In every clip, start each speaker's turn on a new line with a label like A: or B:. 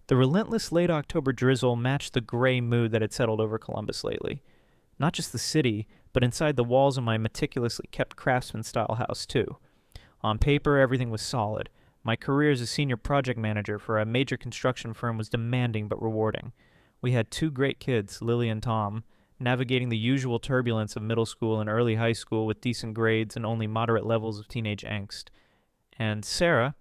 A: The relentless late October drizzle matched the gray mood that had settled over Columbus lately. Not just the city, but inside the walls of my meticulously kept craftsman-style house, too. On paper, everything was solid. My career as a senior project manager for a major construction firm was demanding but rewarding. We had two great kids, Lily and Tom, navigating the usual turbulence of middle school and early high school with decent grades and only moderate levels of teenage angst. And Sarah,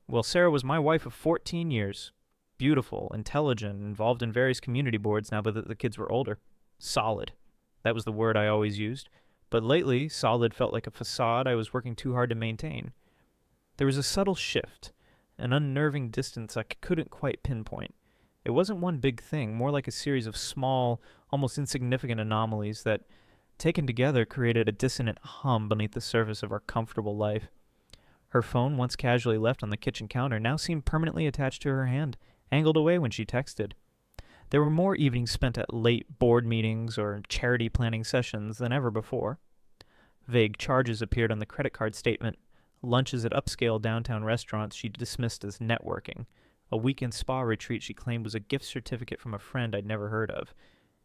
A: well, Sarah was my wife of 14 years. Beautiful, intelligent, involved in various community boards now that the kids were older. Solid. That was the word I always used. But lately, solid felt like a facade I was working too hard to maintain. There was a subtle shift, an unnerving distance I couldn't quite pinpoint. It wasn't one big thing, more like a series of small, almost insignificant anomalies that, taken together, created a dissonant hum beneath the surface of our comfortable life. Her phone, once casually left on the kitchen counter, now seemed permanently attached to her hand, angled away when she texted. There were more evenings spent at late board meetings or charity planning sessions than ever before. Vague charges appeared on the credit card statement. Lunches at upscale downtown restaurants she dismissed as networking. A weekend spa retreat she claimed was a gift certificate from a friend I'd never heard of.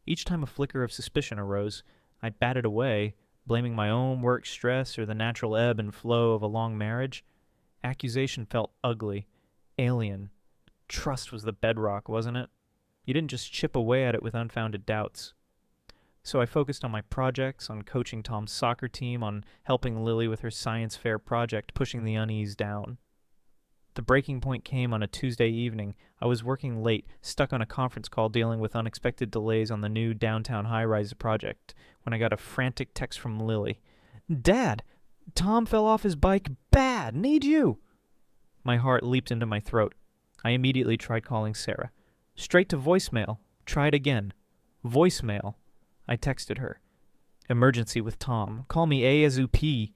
A: Each time a flicker of suspicion arose, I batted away, blaming my own work stress or the natural ebb and flow of a long marriage. Accusation felt ugly, alien. Trust was the bedrock, wasn't it? You didn't just chip away at it with unfounded doubts. So I focused on my projects, on coaching Tom's soccer team, on helping Lily with her science fair project, pushing the unease down. The breaking point came on a Tuesday evening. I was working late, stuck on a conference call dealing with unexpected delays on the new downtown high-rise project, when I got a frantic text from Lily. "Dad, Tom fell off his bike bad. Need you." My heart leaped into my throat. I immediately tried calling Sarah. Straight to voicemail. Tried again. Voicemail. I texted her. "Emergency with Tom. Call me ASAP."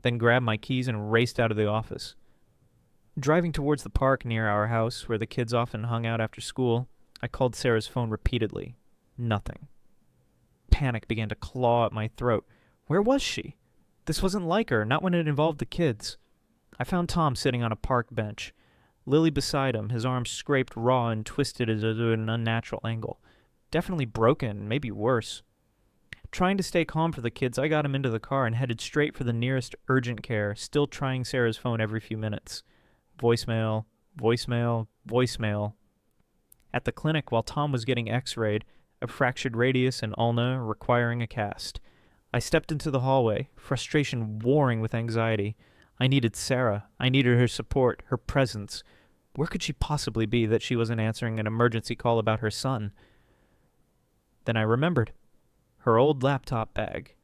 A: Then grabbed my keys and raced out of the office. Driving towards the park near our house, where the kids often hung out after school, I called Sarah's phone repeatedly. Nothing. Panic began to claw at my throat. Where was she? This wasn't like her, not when it involved the kids. I found Tom sitting on a park bench. Lily beside him, his arms scraped raw and twisted at an unnatural angle. Definitely broken, maybe worse. Trying to stay calm for the kids, I got him into the car and headed straight for the nearest urgent care, still trying Sarah's phone every few minutes. Voicemail, voicemail, voicemail. At the clinic, while Tom was getting x-rayed, a fractured radius and ulna requiring a cast. I stepped into the hallway, frustration warring with anxiety. I needed Sarah. I needed her support, her presence. Where could she possibly be that she wasn't answering an emergency call about her son? Then I remembered. Her old laptop bag.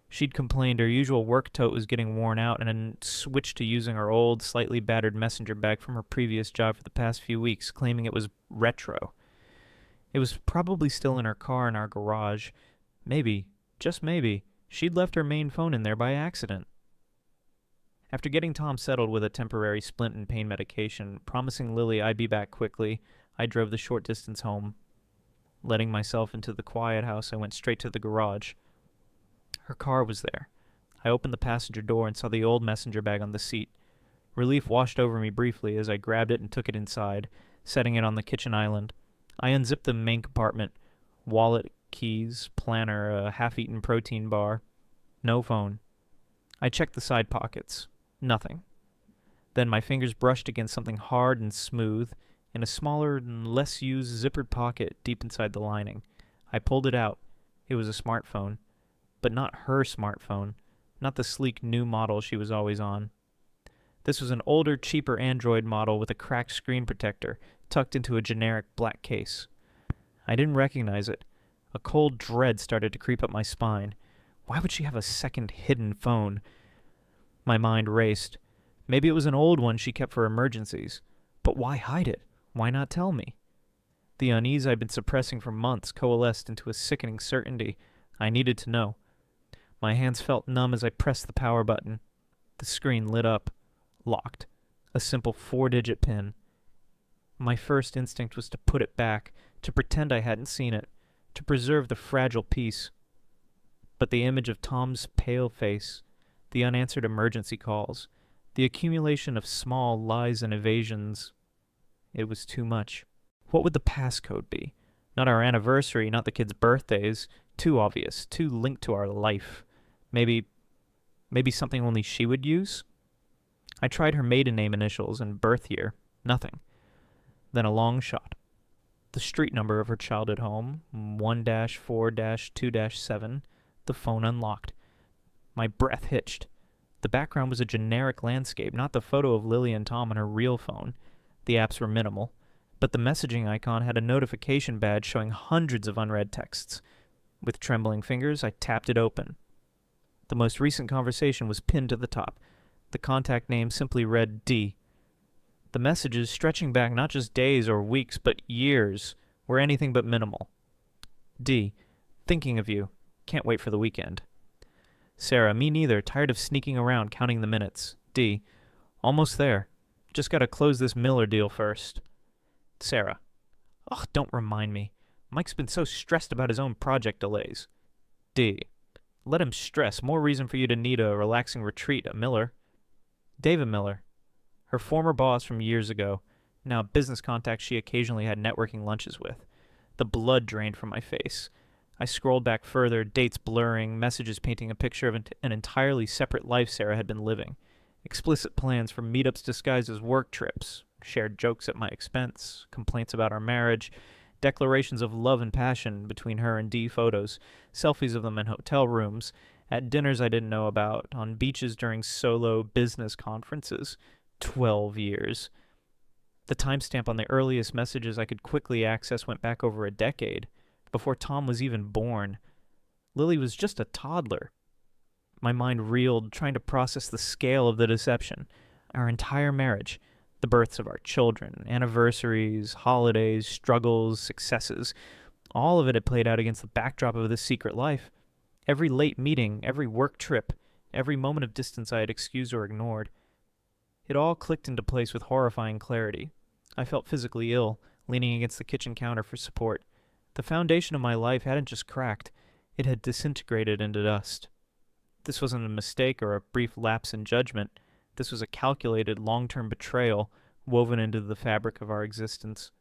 A: She'd complained her usual work tote was getting worn out and had switched to using her old, slightly battered messenger bag from her previous job for the past few weeks, claiming it was retro. It was probably still in her car in our garage. Maybe, just maybe, she'd left her main phone in there by accident. After getting Tom settled with a temporary splint and pain medication, promising Lily I'd be back quickly, I drove the short distance home. Letting myself into the quiet house, I went straight to the garage. Her car was there. I opened the passenger door and saw the old messenger bag on the seat. Relief washed over me briefly as I grabbed it and took it inside, setting it on the kitchen island. I unzipped the main compartment. Wallet, keys, planner, a half-eaten protein bar. No phone. I checked the side pockets. Nothing. Then my fingers brushed against something hard and smooth in a smaller and less used zippered pocket deep inside the lining. I pulled it out. It was a smartphone. But not her smartphone. Not the sleek new model she was always on. This was an older, cheaper Android model with a cracked screen protector tucked into a generic black case. I didn't recognize it. A cold dread started to creep up my spine. Why would she have a second hidden phone? My mind raced. Maybe it was an old one she kept for emergencies. But why hide it? Why not tell me? The unease I'd been suppressing for months coalesced into a sickening certainty. I needed to know. My hands felt numb as I pressed the power button. The screen lit up. Locked. A simple 4-digit PIN. My first instinct was to put it back, to pretend I hadn't seen it, to preserve the fragile peace. But the image of Tom's pale face, the unanswered emergency calls, the accumulation of small lies and evasions. It was too much. What would the passcode be? Not our anniversary, not the kids' birthdays. Too obvious, too linked to our life. Maybe something only she would use? I tried her maiden name initials and birth year. Nothing. Then a long shot. The street number of her childhood home, 1-4-2-7. The phone unlocked. My breath hitched. The background was a generic landscape, not the photo of Lily and Tom on her real phone. The apps were minimal, but the messaging icon had a notification badge showing hundreds of unread texts. With trembling fingers, I tapped it open. The most recent conversation was pinned to the top. The contact name simply read D. The messages, stretching back not just days or weeks, but years, were anything but minimal. D. Thinking of you. Can't wait for the weekend. Sarah, me neither, tired of sneaking around counting the minutes. D. Almost there. Just gotta close this Miller deal first. Sarah. Ugh, don't remind me. Mike's been so stressed about his own project delays. D. Let him stress. More reason for you to need a relaxing retreat at Miller. David Miller. Her former boss from years ago. Now a business contact she occasionally had networking lunches with. The blood drained from my face. I scrolled back further, dates blurring, messages painting a picture of an entirely separate life Sarah had been living. Explicit plans for meetups disguised as work trips, shared jokes at my expense, complaints about our marriage, declarations of love and passion between her and D photos, selfies of them in hotel rooms, at dinners I didn't know about, on beaches during solo business conferences. 12 years. The timestamp on the earliest messages I could quickly access went back over a decade, before Tom was even born. Lily was just a toddler. My mind reeled, trying to process the scale of the deception. Our entire marriage, the births of our children, anniversaries, holidays, struggles, successes, all of it had played out against the backdrop of this secret life. Every late meeting, every work trip, every moment of distance I had excused or ignored. It all clicked into place with horrifying clarity. I felt physically ill, leaning against the kitchen counter for support. The foundation of my life hadn't just cracked, it had disintegrated into dust. This wasn't a mistake or a brief lapse in judgment. This was a calculated, long-term betrayal woven into the fabric of our existence.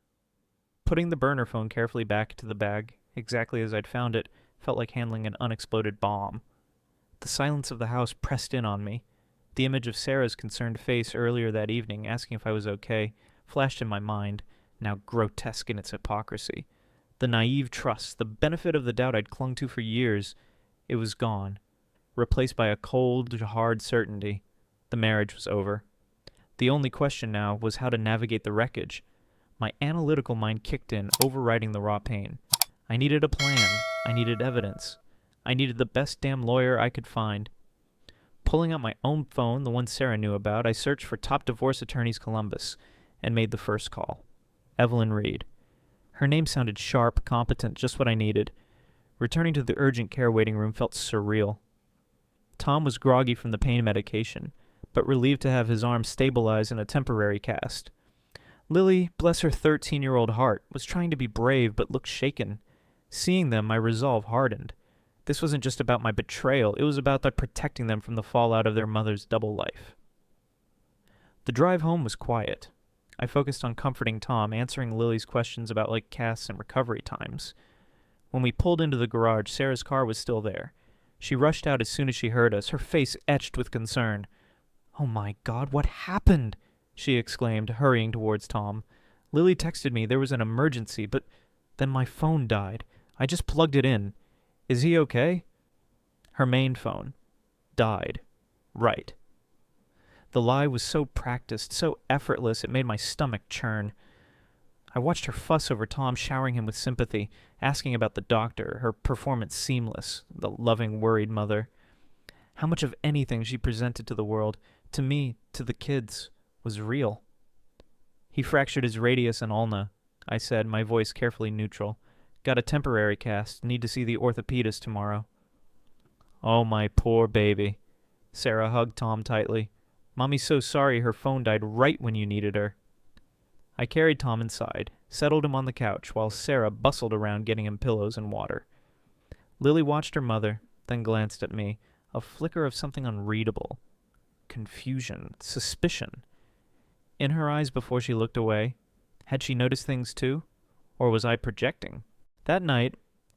A: Putting the burner phone carefully back into the bag, exactly as I'd found it, felt like handling an unexploded bomb. The silence of the house pressed in on me. The image of Sarah's concerned face earlier that evening, asking if I was okay, flashed in my mind, now grotesque in its hypocrisy. The naive trust, the benefit of the doubt I'd clung to for years, it was gone, replaced by a cold, hard certainty. The marriage was over. The only question now was how to navigate the wreckage. My analytical mind kicked in, overriding the raw pain. I needed a plan. I needed evidence. I needed the best damn lawyer I could find. Pulling out my own phone, the one Sarah knew about, I searched for top divorce attorneys Columbus and made the first call. Evelyn Reed. Her name sounded sharp, competent, just what I needed. Returning to the urgent care waiting room felt surreal. Tom was groggy from the pain medication, but relieved to have his arm stabilized in a temporary cast. Lily, bless her 13-year-old heart, was trying to be brave but looked shaken. Seeing them, my resolve hardened. This wasn't just about my betrayal, it was about protecting them from the fallout of their mother's double life. The drive home was quiet. I focused on comforting Tom, answering Lily's questions about late casts and recovery times. When we pulled into the garage, Sarah's car was still there. She rushed out as soon as she heard us, her face etched with concern. "Oh my God, what happened?" she exclaimed, hurrying towards Tom. "Lily texted me there was an emergency, but then my phone died. I just plugged it in. Is he okay?" Her main phone. Died. Right. The lie was so practiced, so effortless, it made my stomach churn. I watched her fuss over Tom, showering him with sympathy, asking about the doctor, her performance seamless, the loving, worried mother. How much of anything she presented to the world, to me, to the kids, was real? "He fractured his radius and ulna," I said, my voice carefully neutral. "Got a temporary cast. Need to see the orthopedist tomorrow." "Oh, my poor baby." Sarah hugged Tom tightly. "Mommy's so sorry her phone died right when you needed her." I carried Tom inside, settled him on the couch, while Sarah bustled around getting him pillows and water. Lily watched her mother, then glanced at me, a flicker of something unreadable. Confusion, suspicion. In her eyes before she looked away, Had she noticed things too? Or was I projecting? That night,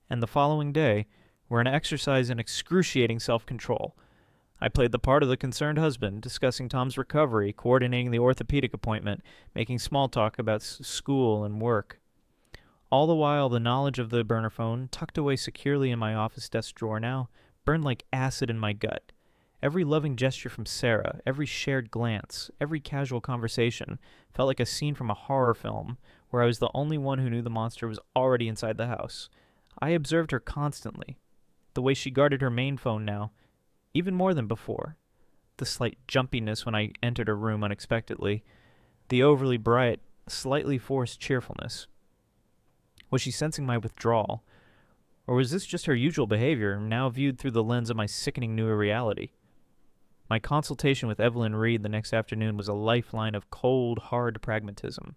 A: and the following day, were an exercise in excruciating self-control. I played the part of the concerned husband, discussing Tom's recovery, coordinating the orthopedic appointment, making small talk about school and work. All the while, the knowledge of the burner phone, tucked away securely in my office desk drawer now, burned like acid in my gut. Every loving gesture from Sarah, every shared glance, every casual conversation felt like a scene from a horror film where I was the only one who knew the monster was already inside the house. I observed her constantly, the way she guarded her main phone now, even more than before. The slight jumpiness when I entered her room unexpectedly, the overly bright, slightly forced cheerfulness. Was she sensing my withdrawal? Or was this just her usual behavior, now viewed through the lens of my sickening new reality? My consultation with Evelyn Reed the next afternoon was a lifeline of cold, hard pragmatism.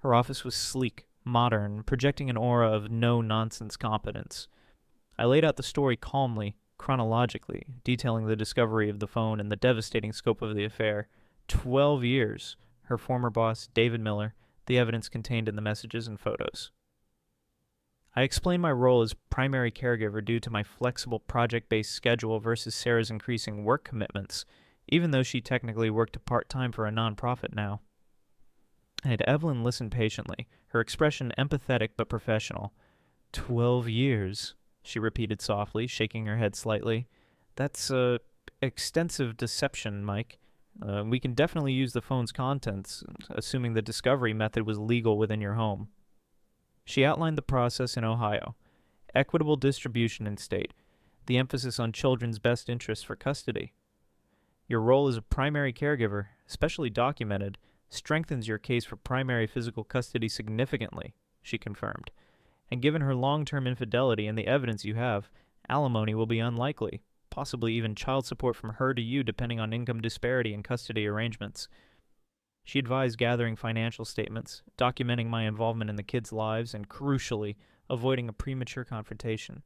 A: Her office was sleek, modern, projecting an aura of no-nonsense competence. I laid out the story calmly, chronologically, detailing the discovery of the phone and the devastating scope of the affair. 12 years, her former boss, David Miller, the evidence contained in the messages and photos. I explained my role as primary caregiver due to my flexible project-based schedule versus Sarah's increasing work commitments, even though she technically worked part-time for a nonprofit now. And Evelyn listened patiently, her expression empathetic but professional. 12 years, she repeated softly, shaking her head slightly. That's extensive deception, Mike. We can definitely use the phone's contents, assuming the discovery method was legal within your home. She outlined the process in Ohio. Equitable distribution in state. The emphasis on children's best interests for custody. Your role as a primary caregiver, especially documented, strengthens your case for primary physical custody significantly, she confirmed. And given her long-term infidelity and the evidence you have, alimony will be unlikely, possibly even child support from her to you depending on income disparity and custody arrangements. She advised gathering financial statements, documenting my involvement in the kids' lives, and crucially, avoiding a premature confrontation.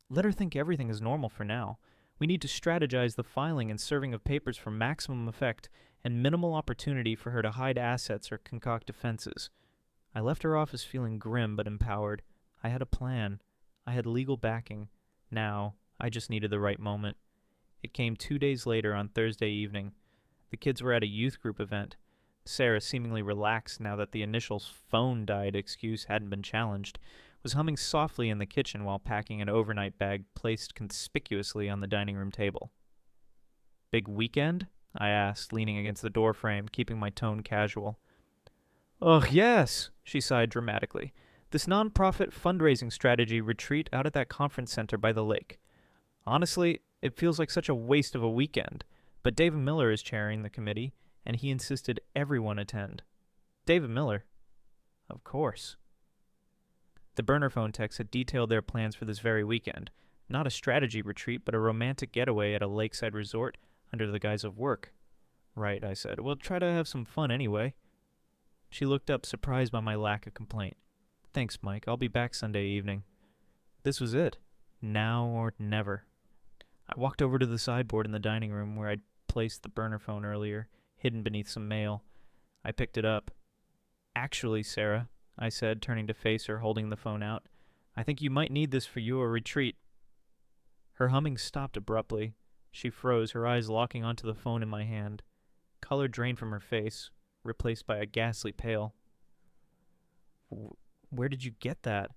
A: Let her think everything is normal for now. We need to strategize the filing and serving of papers for maximum effect and minimal opportunity for her to hide assets or concoct defenses. I left her office feeling grim but empowered. I had a plan. I had legal backing. Now, I just needed the right moment. It came 2 days later on Thursday evening. The kids were at a youth group event. Sarah, seemingly relaxed now that the initial phone died excuse hadn't been challenged, was humming softly in the kitchen while packing an overnight bag placed conspicuously on the dining room table. "Big weekend?" I asked, leaning against the doorframe, keeping my tone casual. "Ugh, yes," she sighed dramatically. "This non-profit fundraising strategy retreat out at that conference center by the lake. Honestly, it feels like such a waste of a weekend, but David Miller is chairing the committee, and he insisted everyone attend." "David Miller?" "Of course." The burner phone texts had detailed their plans for this very weekend. Not a strategy retreat, but a romantic getaway at a lakeside resort under the guise of work. "Right," I said. "We'll try to have some fun anyway." She looked up, surprised by my lack of complaint. "Thanks, Mike. I'll be back Sunday evening." This was it. Now or never. I walked over to the sideboard in the dining room where I'd placed the burner phone earlier, hidden beneath some mail. I picked it up. "Actually, Sarah," I said, turning to face her, holding the phone out, "I think you might need this for your retreat." Her humming stopped abruptly. She froze, her eyes locking onto the phone in my hand. Color drained from her face, replaced by a ghastly pale. "Where did you get that?"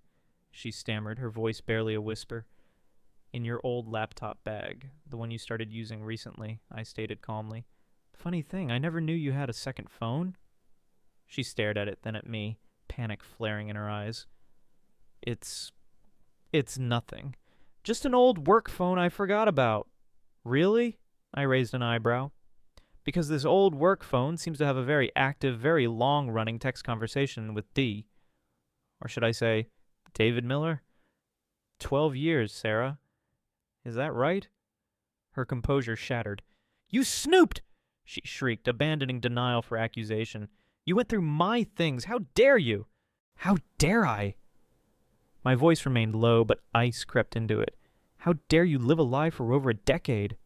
A: she stammered, her voice barely a whisper. "In your old laptop bag, the one you started using recently," I stated calmly. "Funny thing, I never knew you had a second phone." She stared at it, then at me, panic flaring in her eyes. It's nothing. Just an old work phone I forgot about." "Really?" I raised an eyebrow. "Because this old work phone seems to have a very active, very long-running text conversation with D. Or should I say, David Miller? 12 years, Sarah. Is that right?" Her composure shattered. "You snooped!" she shrieked, abandoning denial for accusation. "You went through my things. How dare you?" "How dare I?" My voice remained low, but ice crept into it. "How dare you live a lie for over a decade?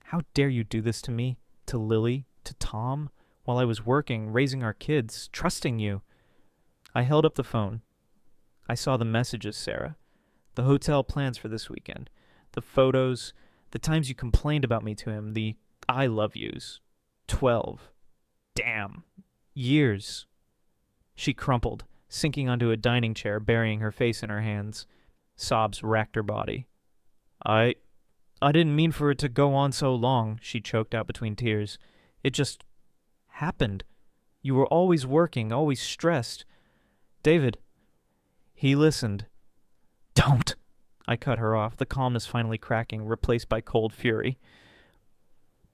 A: How dare you do this to me, to Lily, to Tom, while I was working, raising our kids, trusting you? I held up the phone. I saw the messages, Sarah. The hotel plans for this weekend. The photos. The times you complained about me to him. The I love yous. 12. Damn. Years. She crumpled, sinking onto a dining chair, burying her face in her hands. Sobs racked her body. I didn't mean for it to go on so long, she choked out between tears. It just happened. You were always working, always stressed. David. He listened. Don't! I cut her off, the calmness finally cracking, replaced by cold fury.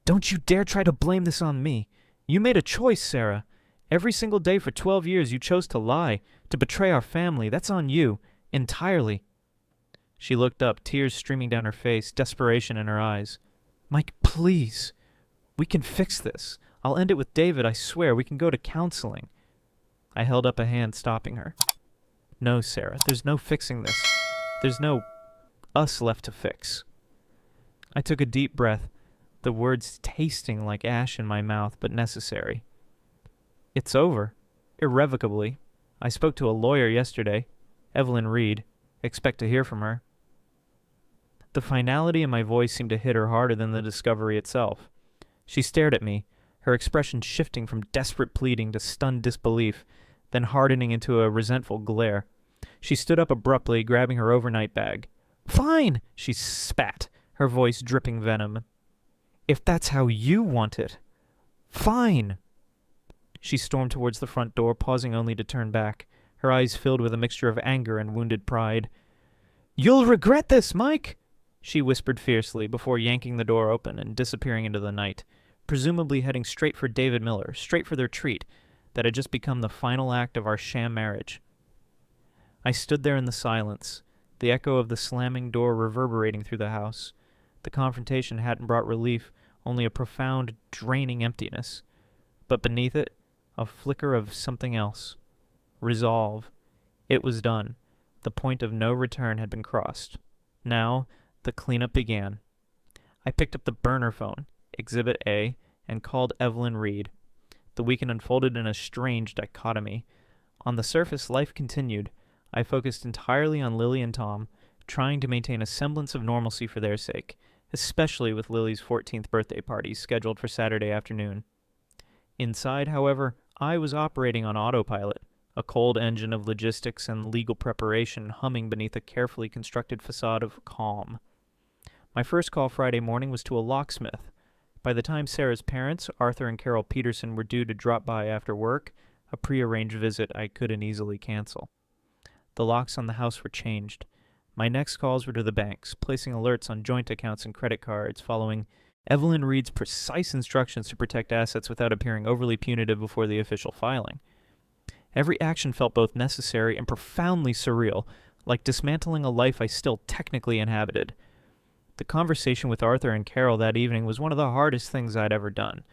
A: Don't you dare try to blame this on me. You made a choice, Sarah. Every single day for 12 years you chose to lie, to betray our family. That's on you. Entirely. She looked up, tears streaming down her face, desperation in her eyes. Mike, please. We can fix this. I'll end it with David, I swear. We can go to counseling. I held up a hand, stopping her. No, Sarah, there's no fixing this. There's no us left to fix. I took a deep breath, the words tasting like ash in my mouth, but necessary. It's over. Irrevocably. I spoke to a lawyer yesterday. Evelyn Reed. Expect to hear from her. The finality in my voice seemed to hit her harder than the discovery itself. She stared at me, her expression shifting from desperate pleading to stunned disbelief, then hardening into a resentful glare. She stood up abruptly, grabbing her overnight bag. Fine, she spat, her voice dripping venom. If that's how you want it. Fine. She stormed towards the front door, pausing only to turn back, her eyes filled with a mixture of anger and wounded pride. You'll regret this, Mike, she whispered fiercely before yanking the door open and disappearing into the night, presumably heading straight for David Miller, straight for their treat that had just become the final act of our sham marriage. I stood there in the silence, the echo of the slamming door reverberating through the house. The confrontation hadn't brought relief, only a profound, draining emptiness. But beneath it, a flicker of something else. Resolve. It was done. The point of no return had been crossed. Now, the cleanup began. I picked up the burner phone, Exhibit A, and called Evelyn Reed. The weekend unfolded in a strange dichotomy. On the surface, life continued. I focused entirely on Lily and Tom, trying to maintain a semblance of normalcy for their sake, especially with Lily's 14th birthday party scheduled for Saturday afternoon. Inside, however, I was operating on autopilot, a cold engine of logistics and legal preparation humming beneath a carefully constructed facade of calm. My first call Friday morning was to a locksmith. By the time Sarah's parents, Arthur and Carol Peterson, were due to drop by after work, a prearranged visit I couldn't easily cancel. The locks on the house were changed. My next calls were to the banks, placing alerts on joint accounts and credit cards, following Evelyn Reed's precise instructions to protect assets without appearing overly punitive before the official filing. Every action felt both necessary and profoundly surreal, like dismantling a life I still technically inhabited. The conversation with Arthur and Carol that evening was one of the hardest things I'd ever done.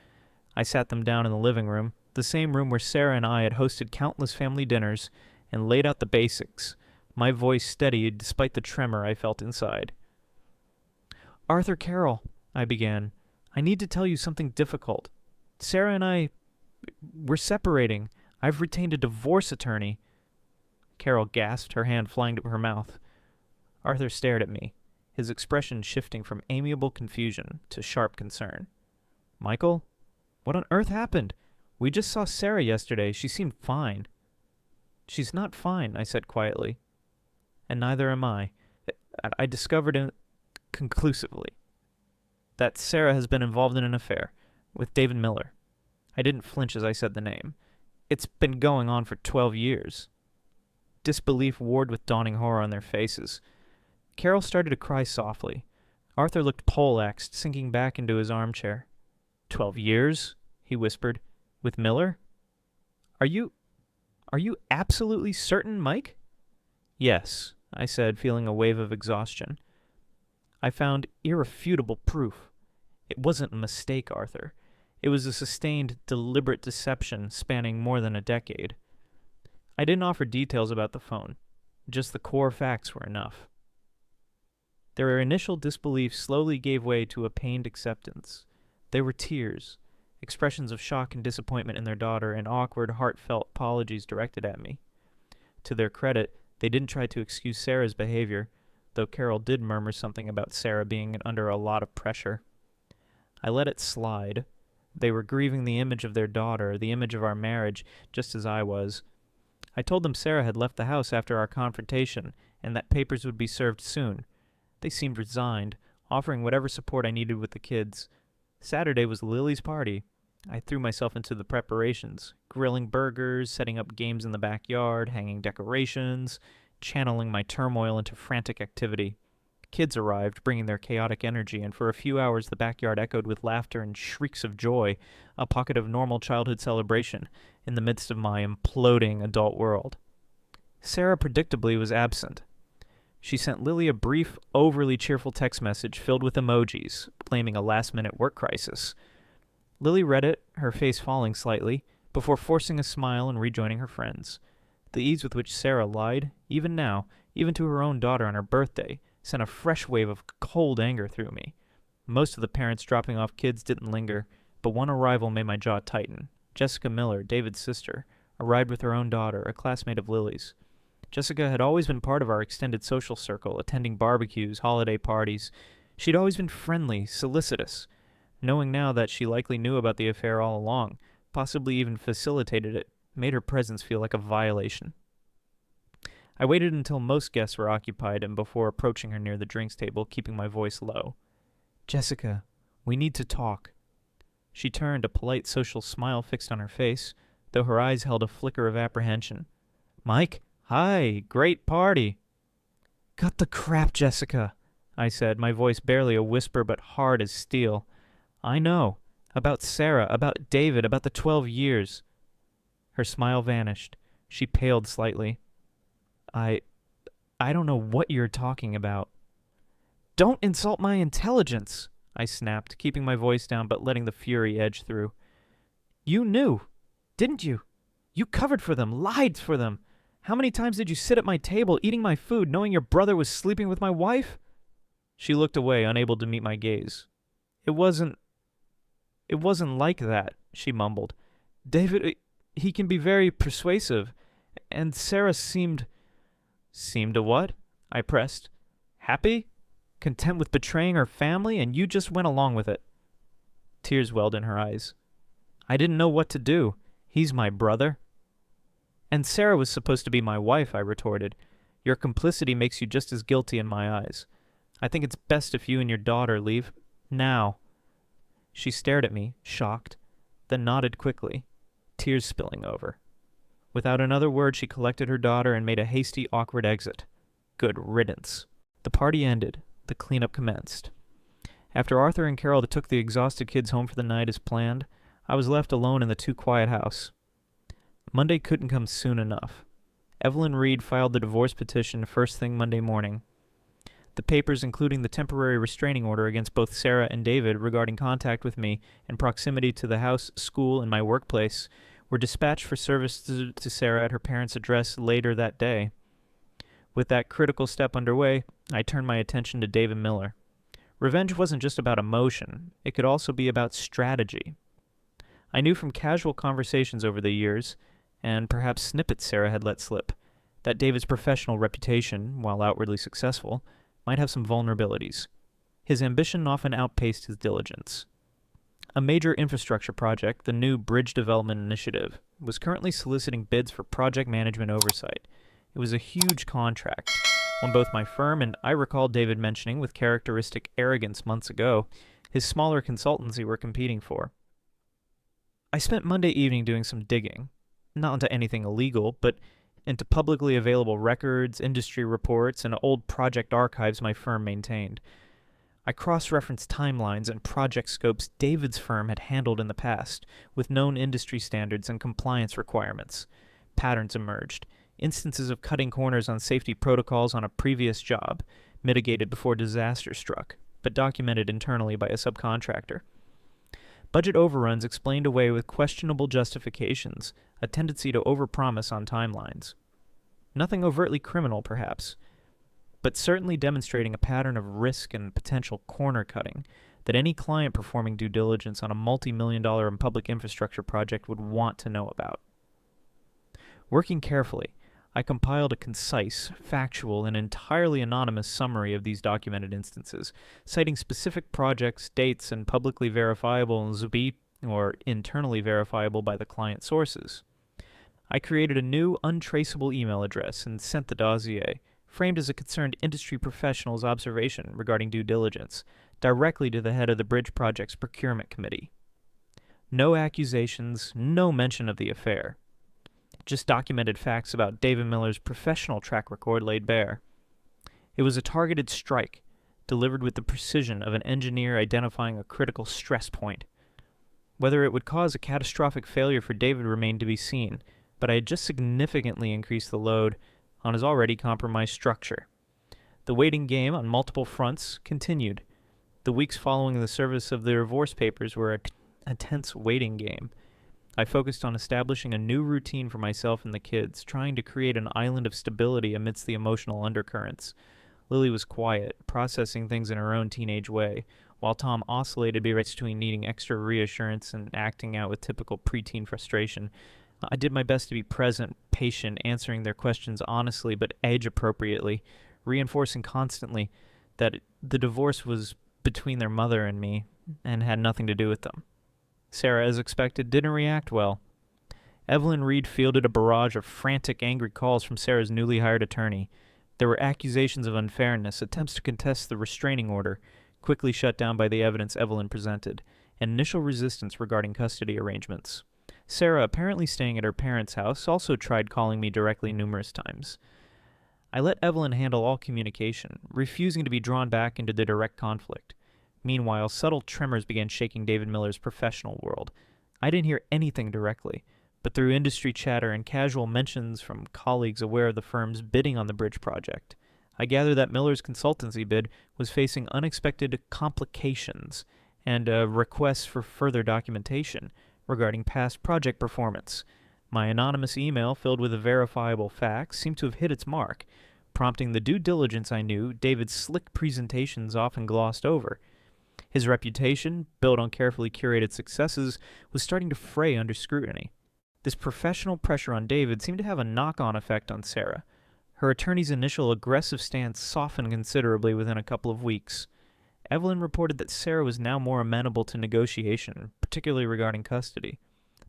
A: I sat them down in the living room, the same room where Sarah and I had hosted countless family dinners, and laid out the basics, my voice steady despite the tremor I felt inside. Arthur, Carol, I began, I need to tell you something difficult. Sarah and we're separating. I've retained a divorce attorney. Carol gasped, her hand flying to her mouth. Arthur stared at me, his expression shifting from amiable confusion to sharp concern. Michael, what on earth happened? We just saw Sarah yesterday. She seemed fine. She's not fine, I said quietly. And neither am I. I discovered conclusively that Sarah has been involved in an affair with David Miller. I didn't flinch as I said the name. It's been going on for 12 years. Disbelief warred with dawning horror on their faces. Carol started to cry softly. Arthur looked poleaxed, sinking back into his armchair. 12 years? He whispered. With Miller? Are you absolutely certain, Mike? Yes, I said, feeling a wave of exhaustion. I found irrefutable proof. It wasn't a mistake, Arthur. It was a sustained, deliberate deception spanning more than a decade. I didn't offer details about the phone. Just the core facts were enough. Their initial disbelief slowly gave way to a pained acceptance. There were tears, expressions of shock and disappointment in their daughter, and awkward, heartfelt apologies directed at me. To their credit, they didn't try to excuse Sarah's behavior, though Carol did murmur something about Sarah being under a lot of pressure. I let it slide. They were grieving the image of their daughter, the image of our marriage, just as I was. I told them Sarah had left the house after our confrontation, and that papers would be served soon. They seemed resigned, offering whatever support I needed with the kids. Saturday was Lily's party. I threw myself into the preparations, grilling burgers, setting up games in the backyard, hanging decorations, channeling my turmoil into frantic activity. Kids arrived, bringing their chaotic energy, and for a few hours the backyard echoed with laughter and shrieks of joy, a pocket of normal childhood celebration in the midst of my imploding adult world. Sarah predictably was absent. She sent Lily a brief, overly cheerful text message filled with emojis, blaming a last-minute work crisis. Lily read it, her face falling slightly, before forcing a smile and rejoining her friends. The ease with which Sarah lied, even now, even to her own daughter on her birthday, sent a fresh wave of cold anger through me. Most of the parents dropping off kids didn't linger, but one arrival made my jaw tighten. Jessica Miller, David's sister, arrived with her own daughter, a classmate of Lily's. Jessica had always been part of our extended social circle, attending barbecues, holiday parties. She'd always been friendly, solicitous. Knowing now that she likely knew about the affair all along, possibly even facilitated it, made her presence feel like a violation. I waited until most guests were occupied and before approaching her near the drinks table, keeping my voice low. "Jessica, we need to talk." She turned, a polite social smile fixed on her face, though her eyes held a flicker of apprehension. "Mike? Hi, great party." "Cut the crap, Jessica," I said, my voice barely a whisper but hard as steel. "I know. About Sarah, about David, about the 12 years. Her smile vanished. She paled slightly. I don't know what you're talking about." "Don't insult my intelligence," I snapped, keeping my voice down but letting the fury edge through. "You knew, didn't you? You covered for them, lied for them. How many times did you sit at my table eating my food knowing your brother was sleeping with my wife?" She looked away, unable to meet my gaze. It wasn't like that," she mumbled. "David, he can be very persuasive, and Sarah seemed..." "Seemed a what?" I pressed. "Happy? Content with betraying her family, and you just went along with it." Tears welled in her eyes. "I didn't know what to do. He's my brother." "And Sarah was supposed to be my wife," I retorted. "Your complicity makes you just as guilty in my eyes. I think it's best if you and your daughter leave. Now." She stared at me, shocked, then nodded quickly, tears spilling over. Without another word, she collected her daughter and made a hasty, awkward exit. Good riddance. The party ended. The cleanup commenced. After Arthur and Carol took the exhausted kids home for the night as planned, I was left alone in the too-quiet house. Monday couldn't come soon enough. Evelyn Reed filed the divorce petition first thing Monday morning. The papers, including the temporary restraining order against both Sarah and David regarding contact with me and proximity to the house, school, and my workplace, were dispatched for service to Sarah at her parents' address later that day. With that critical step underway, I turned my attention to David Miller. Revenge wasn't just about emotion. It could also be about strategy. I knew from casual conversations over the years, and perhaps snippets Sarah had let slip, that David's professional reputation, while outwardly successful, might have some vulnerabilities. His ambition often outpaced his diligence. A major infrastructure project, the new Bridge Development Initiative, was currently soliciting bids for project management oversight. It was a huge contract, one both my firm and I recall David mentioning with characteristic arrogance months ago, his smaller consultancy were competing for. I spent Monday evening doing some digging, not into anything illegal, but into publicly available records, industry reports, and old project archives my firm maintained. I cross-referenced timelines and project scopes David's firm had handled in the past, with known industry standards and compliance requirements. Patterns emerged. Instances of cutting corners on safety protocols on a previous job, mitigated before disaster struck, but documented internally by a subcontractor. Budget overruns explained away with questionable justifications, a tendency to overpromise on timelines. Nothing overtly criminal, perhaps, but certainly demonstrating a pattern of risk and potential corner cutting that any client performing due diligence on a multi-million-dollar public infrastructure project would want to know about. Working carefully, I compiled a concise, factual, and entirely anonymous summary of these documented instances, citing specific projects, dates, and publicly verifiable ZB or internally verifiable by the client sources. I created a new, untraceable email address and sent the dossier, framed as a concerned industry professional's observation regarding due diligence, directly to the head of the bridge project's procurement committee. No accusations, no mention of the affair. Just documented facts about David Miller's professional track record laid bare. It was a targeted strike, delivered with the precision of an engineer identifying a critical stress point. Whether it would cause a catastrophic failure for David remained to be seen, but I had just significantly increased the load on his already compromised structure. The waiting game on multiple fronts continued. The weeks following the service of the divorce papers were a tense waiting game. I focused on establishing a new routine for myself and the kids, trying to create an island of stability amidst the emotional undercurrents. Lily was quiet, processing things in her own teenage way, while Tom oscillated between needing extra reassurance and acting out with typical preteen frustration. I did my best to be present, patient, answering their questions honestly but age-appropriately, reinforcing constantly that the divorce was between their mother and me and had nothing to do with them. Sarah, as expected, didn't react well. Evelyn Reed fielded a barrage of frantic, angry calls from Sarah's newly hired attorney. There were accusations of unfairness, attempts to contest the restraining order, quickly shut down by the evidence Evelyn presented, and initial resistance regarding custody arrangements. Sarah, apparently staying at her parents' house, also tried calling me directly numerous times. I let Evelyn handle all communication, refusing to be drawn back into the direct conflict. Meanwhile, subtle tremors began shaking David Miller's professional world. I didn't hear anything directly, but through industry chatter and casual mentions from colleagues aware of the firm's bidding on the bridge project, I gathered that Miller's consultancy bid was facing unexpected complications and requests for further documentation regarding past project performance. My anonymous email, filled with verifiable facts, seemed to have hit its mark, prompting the due diligence I knew David's slick presentations often glossed over. His reputation, built on carefully curated successes, was starting to fray under scrutiny. This professional pressure on David seemed to have a knock-on effect on Sarah. Her attorney's initial aggressive stance softened considerably within a couple of weeks. Evelyn reported that Sarah was now more amenable to negotiation, particularly regarding custody.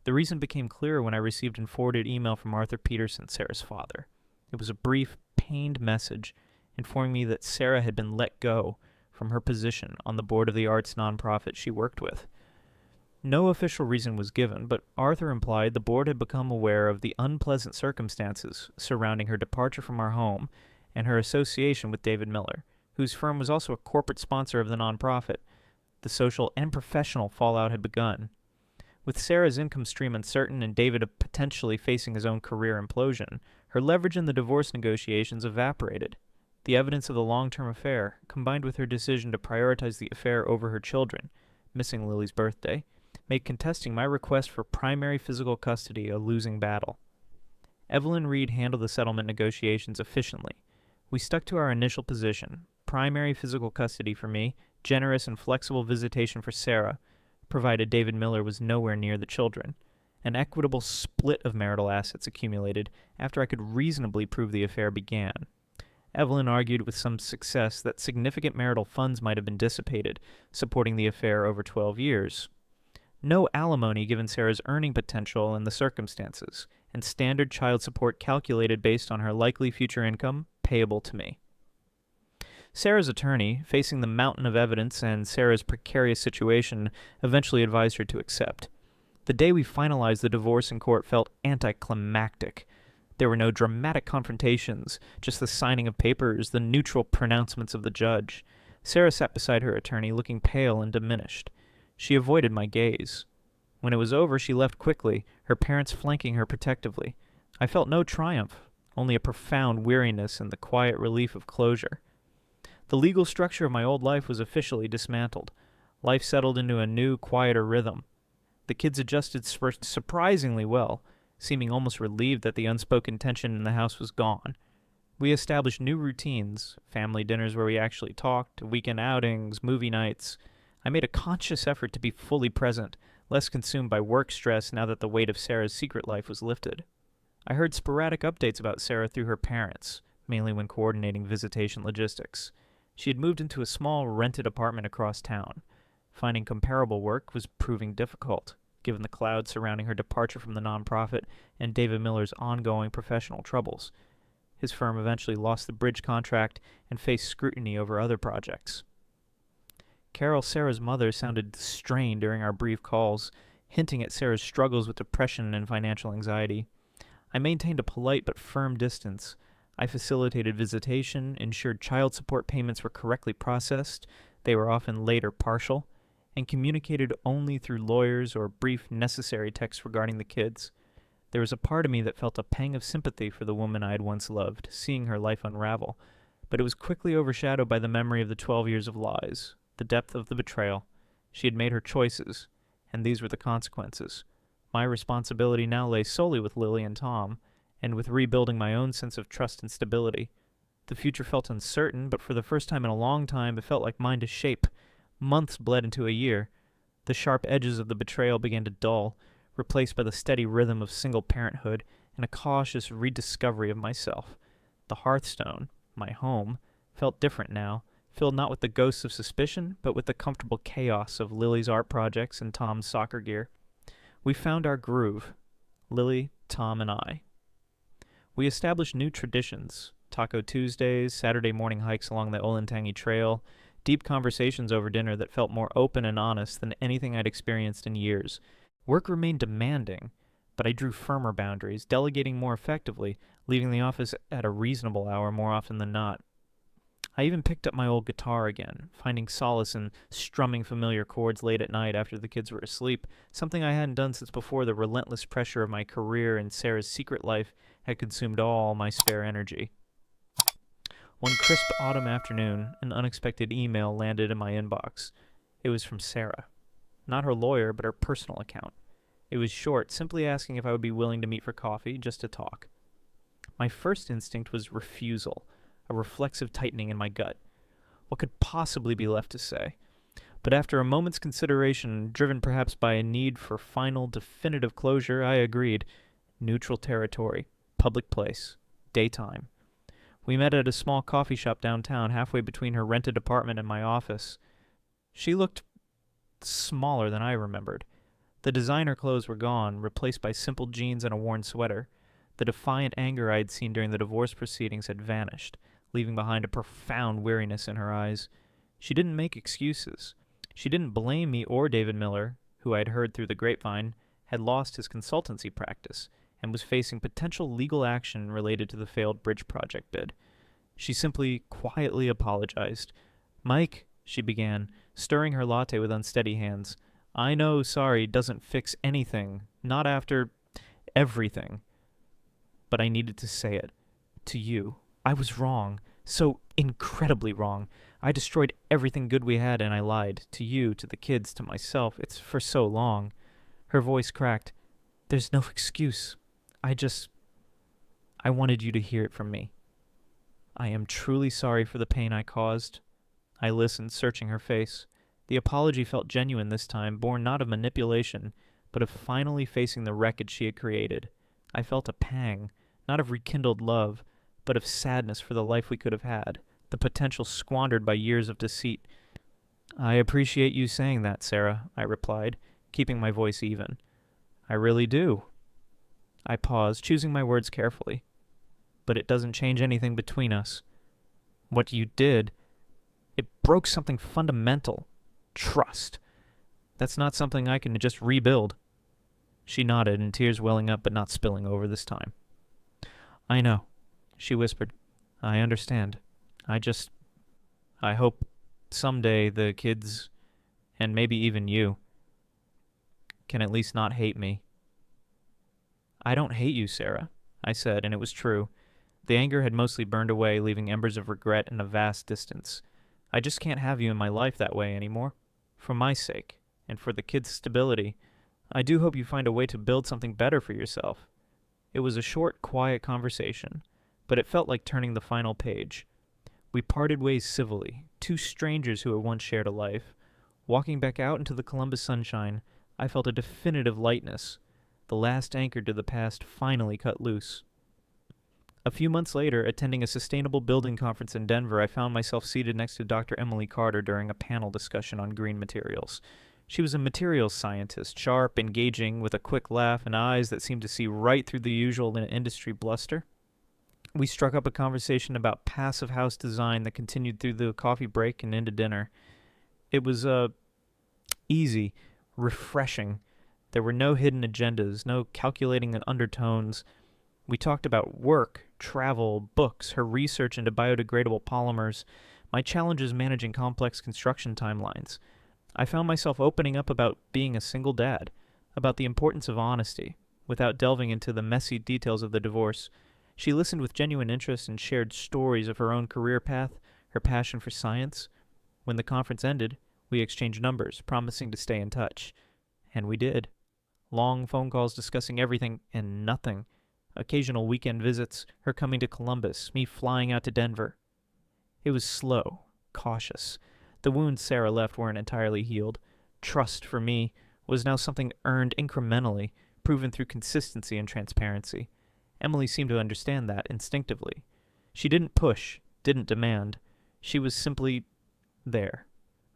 A: The reason became clearer when I received and forwarded email from Arthur Peterson, Sarah's father. It was a brief, pained message informing me that Sarah had been let go from her position on the board of the arts nonprofit she worked with. No official reason was given, but Arthur implied the board had become aware of the unpleasant circumstances surrounding her departure from our home and her association with David Miller, whose firm was also a corporate sponsor of the nonprofit. The social and professional fallout had begun. With Sarah's income stream uncertain and David potentially facing his own career implosion, her leverage in the divorce negotiations evaporated. The evidence of the long-term affair, combined with her decision to prioritize the affair over her children, missing Lily's birthday, made contesting my request for primary physical custody a losing battle. Evelyn Reed handled the settlement negotiations efficiently. We stuck to our initial position: primary physical custody for me, generous and flexible visitation for Sarah, provided David Miller was nowhere near the children. An equitable split of marital assets accumulated after I could reasonably prove the affair began. Evelyn argued with some success that significant marital funds might have been dissipated, supporting the affair over 12 years. No alimony given Sarah's earning potential and the circumstances, and standard child support calculated based on her likely future income, payable to me. Sarah's attorney, facing the mountain of evidence and Sarah's precarious situation, eventually advised her to accept. The day we finalized the divorce in court felt anticlimactic. There were no dramatic confrontations, just the signing of papers, the neutral pronouncements of the judge. Sarah sat beside her attorney, looking pale and diminished. She avoided my gaze. When it was over, she left quickly, her parents flanking her protectively. I felt no triumph, only a profound weariness and the quiet relief of closure. The legal structure of my old life was officially dismantled. Life settled into a new, quieter rhythm. The kids adjusted surprisingly well, seeming almost relieved that the unspoken tension in the house was gone. We established new routines, family dinners where we actually talked, weekend outings, movie nights. I made a conscious effort to be fully present, less consumed by work stress now that the weight of Sarah's secret life was lifted. I heard sporadic updates about Sarah through her parents, mainly when coordinating visitation logistics. She had moved into a small rented apartment across town. Finding comparable work was proving difficult, given the clouds surrounding her departure from the nonprofit and David Miller's ongoing professional troubles. His firm eventually lost the bridge contract and faced scrutiny over other projects. Carol, Sarah's mother, sounded strained during our brief calls, hinting at Sarah's struggles with depression and financial anxiety. I maintained a polite but firm distance. I facilitated visitation, ensured child support payments were correctly processed, they were often late or partial, and communicated only through lawyers or brief necessary texts regarding the kids. There was a part of me that felt a pang of sympathy for the woman I had once loved, seeing her life unravel, but it was quickly overshadowed by the memory of the 12 years of lies, the depth of the betrayal. She had made her choices, and these were the consequences. My responsibility now lay solely with Lily and Tom, and with rebuilding my own sense of trust and stability. The future felt uncertain, but for the first time in a long time it felt like mine to shape. Months bled into a year. The sharp edges of the betrayal began to dull, replaced by the steady rhythm of single parenthood and a cautious rediscovery of myself. The hearthstone, my home, felt different now, filled not with the ghosts of suspicion, but with the comfortable chaos of Lily's art projects and Tom's soccer gear. We found our groove, Lily, Tom, and I. We established new traditions, Taco Tuesdays, Saturday morning hikes along the Olentangy Trail, deep conversations over dinner that felt more open and honest than anything I'd experienced in years. Work remained demanding, but I drew firmer boundaries, delegating more effectively, leaving the office at a reasonable hour more often than not. I even picked up my old guitar again, finding solace in strumming familiar chords late at night after the kids were asleep, something I hadn't done since before the relentless pressure of my career and Sarah's secret life had consumed all my spare energy. One crisp autumn afternoon, an unexpected email landed in my inbox. It was from Sarah. Not her lawyer, but her personal account. It was short, simply asking if I would be willing to meet for coffee, just to talk. My first instinct was refusal, a reflexive tightening in my gut. What could possibly be left to say? But after a moment's consideration, driven perhaps by a need for final, definitive closure, I agreed. Neutral territory, public place, daytime. We met at a small coffee shop downtown, halfway between her rented apartment and my office. She looked smaller than I remembered. The designer clothes were gone, replaced by simple jeans and a worn sweater. The defiant anger I had seen during the divorce proceedings had vanished, leaving behind a profound weariness in her eyes. She didn't make excuses. She didn't blame me or David Miller, who I had heard through the grapevine, had lost his consultancy practice and was facing potential legal action related to the failed bridge project bid. She simply quietly apologized. "Mike," she began, stirring her latte with unsteady hands, "I know sorry doesn't fix anything, not after everything. But I needed to say it. To you. I was wrong. So incredibly wrong. I destroyed everything good we had and I lied. To you, to the kids, to myself. It's for so long." Her voice cracked. "There's no excuse. I wanted you to hear it from me. I am truly sorry for the pain I caused." I listened, searching her face. The apology felt genuine this time, born not of manipulation, but of finally facing the wreckage she had created. I felt a pang, not of rekindled love, but of sadness for the life we could have had, the potential squandered by years of deceit. "I appreciate you saying that, Sarah," I replied, keeping my voice even. "I really do." I paused, choosing my words carefully. "But it doesn't change anything between us. What you did, it broke something fundamental. Trust. That's not something I can just rebuild." She nodded, and tears welling up but not spilling over this time. "I know," she whispered. "I understand. I hope someday the kids, and maybe even you, can at least not hate me." "I don't hate you, Sarah," I said, and it was true. The anger had mostly burned away, leaving embers of regret and a vast distance. "I just can't have you in my life that way anymore. For my sake, and for the kids' stability, I do hope you find a way to build something better for yourself." It was a short, quiet conversation, but it felt like turning the final page. We parted ways civilly, two strangers who had once shared a life. Walking back out into the Columbus sunshine, I felt a definitive lightness. The last anchor to the past finally cut loose. A few months later, attending a sustainable building conference in Denver, I found myself seated next to Dr. Emily Carter during a panel discussion on green materials. She was a materials scientist, sharp, engaging, with a quick laugh and eyes that seemed to see right through the usual industry bluster. We struck up a conversation about passive house design that continued through the coffee break and into dinner. It was easy, refreshing. There were no hidden agendas, no calculating undertones. We talked about work, travel, books, her research into biodegradable polymers, my challenges managing complex construction timelines. I found myself opening up about being a single dad, about the importance of honesty, without delving into the messy details of the divorce. She listened with genuine interest and shared stories of her own career path, her passion for science. When the conference ended, we exchanged numbers, promising to stay in touch. And we did. Long phone calls discussing everything and nothing. Occasional weekend visits, her coming to Columbus, me flying out to Denver. It was slow, cautious. The wounds Sarah left weren't entirely healed. Trust, for me, was now something earned incrementally, proven through consistency and transparency. Emily seemed to understand that instinctively. She didn't push, didn't demand. She was simply there.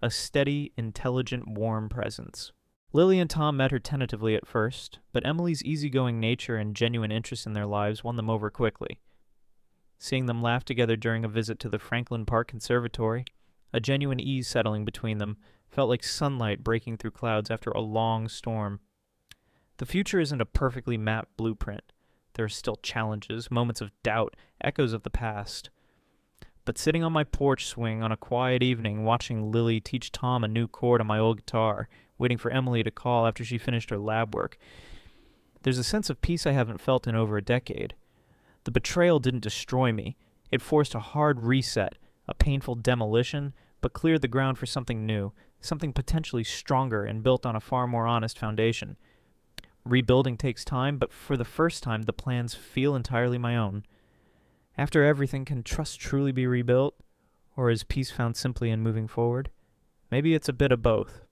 A: A steady, intelligent, warm presence. Lily and Tom met her tentatively at first, but Emily's easygoing nature and genuine interest in their lives won them over quickly. Seeing them laugh together during a visit to the Franklin Park Conservatory, a genuine ease settling between them, felt like sunlight breaking through clouds after a long storm. The future isn't a perfectly mapped blueprint. There are still challenges, moments of doubt, echoes of the past. But sitting on my porch swing on a quiet evening, watching Lily teach Tom a new chord on my old guitar, waiting for Emily to call after she finished her lab work, there's a sense of peace I haven't felt in over a decade. The betrayal didn't destroy me. It forced a hard reset, a painful demolition, but cleared the ground for something new, something potentially stronger and built on a far more honest foundation. Rebuilding takes time, but for the first time, the plans feel entirely my own. After everything, can trust truly be rebuilt? Or is peace found simply in moving forward? Maybe it's a bit of both.